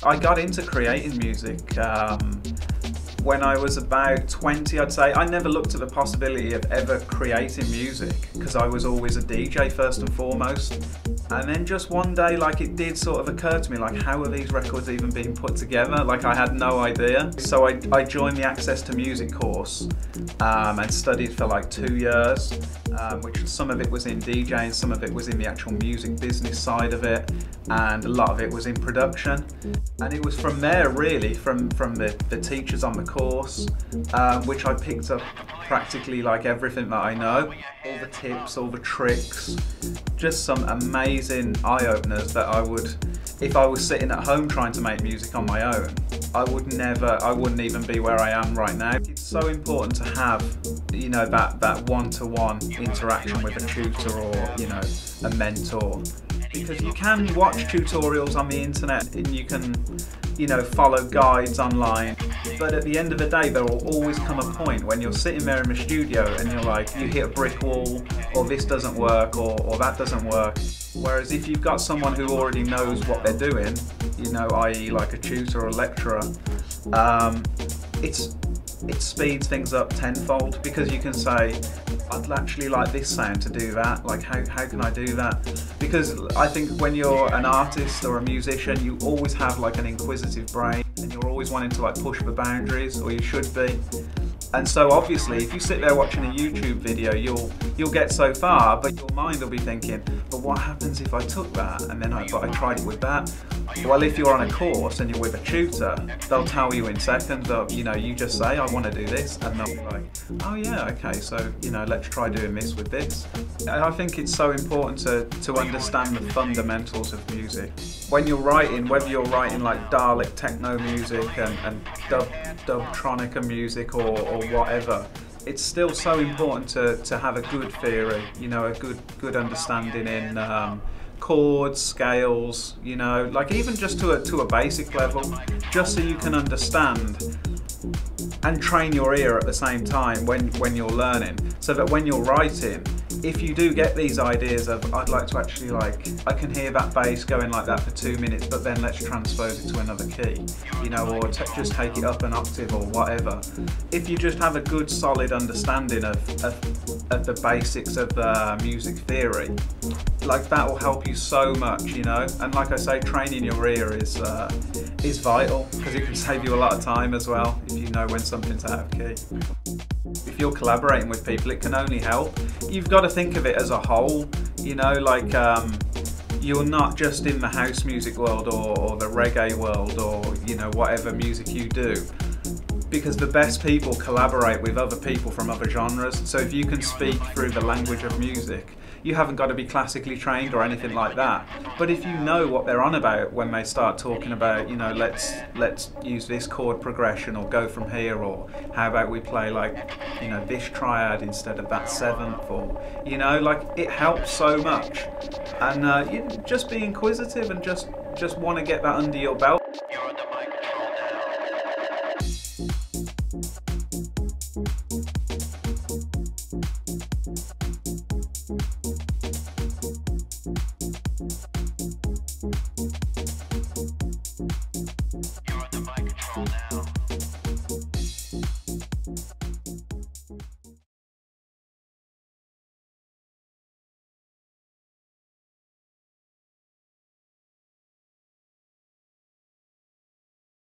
I got into creating music when I was about 20, I'd say. I never looked at the possibility of ever creating music because I was always a DJ first and foremost. And then just one day, like, it did sort of occur to me, like, how are these records even being put together? Like, I had no idea. So I joined the Access to Music course and studied for like 2 years, which some of it was in DJing, some of it was in the actual music business side of it, and a lot of it was in production. And it was from there, really, from the teachers on the course, which I picked up practically like everything that I know. All the tips, all the tricks, just some amazing eye-openers that I would, if I was sitting at home trying to make music on my own, I wouldn't even be where I am right now. It's so important to have, you know, that one-to-one interaction with a tutor or, you know, a mentor. Because you can watch tutorials on the internet and you can, you know, follow guides online, but at the end of the day there will always come a point when you're sitting there in the studio and you're like, you hit a brick wall, or this doesn't work, or that doesn't work. Whereas if you've got someone who already knows what they're doing, you know, i.e. like a tutor or a lecturer, it speeds things up tenfold, because you can say, I'd actually like this sound to do that, like how can I do that? Because I think when you're an artist or a musician, you always have like an inquisitive brain and you're always wanting to like push the boundaries, or you should be. And so obviously if you sit there watching a YouTube video, you'll get so far, but your mind will be thinking, but what happens if I took that and then I tried it with that? Well, if you're on a course and you're with a tutor, they'll tell you in seconds, you know, you just say, I want to do this, and they'll be like, oh yeah, okay, so, you know, let's try doing this with this. I think it's so important to understand the fundamentals of music. When you're writing, whether you're writing like Dalek techno music and dubtronica music or whatever, it's still so important to have a good theory, you know, a good understanding in chords, scales, you know, like even just to a basic level, just so you can understand and train your ear at the same time when you're learning, so that when you're writing, if you do get these ideas of, I'd like to actually, like, I can hear that bass going like that for 2 minutes, but then let's transpose it to another key, you know, or just take it up an octave or whatever. If you just have a good solid understanding of the basics of music theory, like, that will help you so much, you know. And like I say, training your ear is vital, because it can save you a lot of time as well if you know when something's out of key. If you're collaborating with people, it can only help. You've got to think of it as a whole, you know, like you're not just in the house music world or the reggae world, or, you know, whatever music you do, because the best people collaborate with other people from other genres. So if you can speak through the language of music, you haven't got to be classically trained or anything like that. But if you know what they're on about when they start talking about, you know, let's use this chord progression, or go from here, or how about we play, like, you know, this triad instead of that seventh, or, you know, like, it helps so much. And you just be inquisitive and just want to get that under your belt.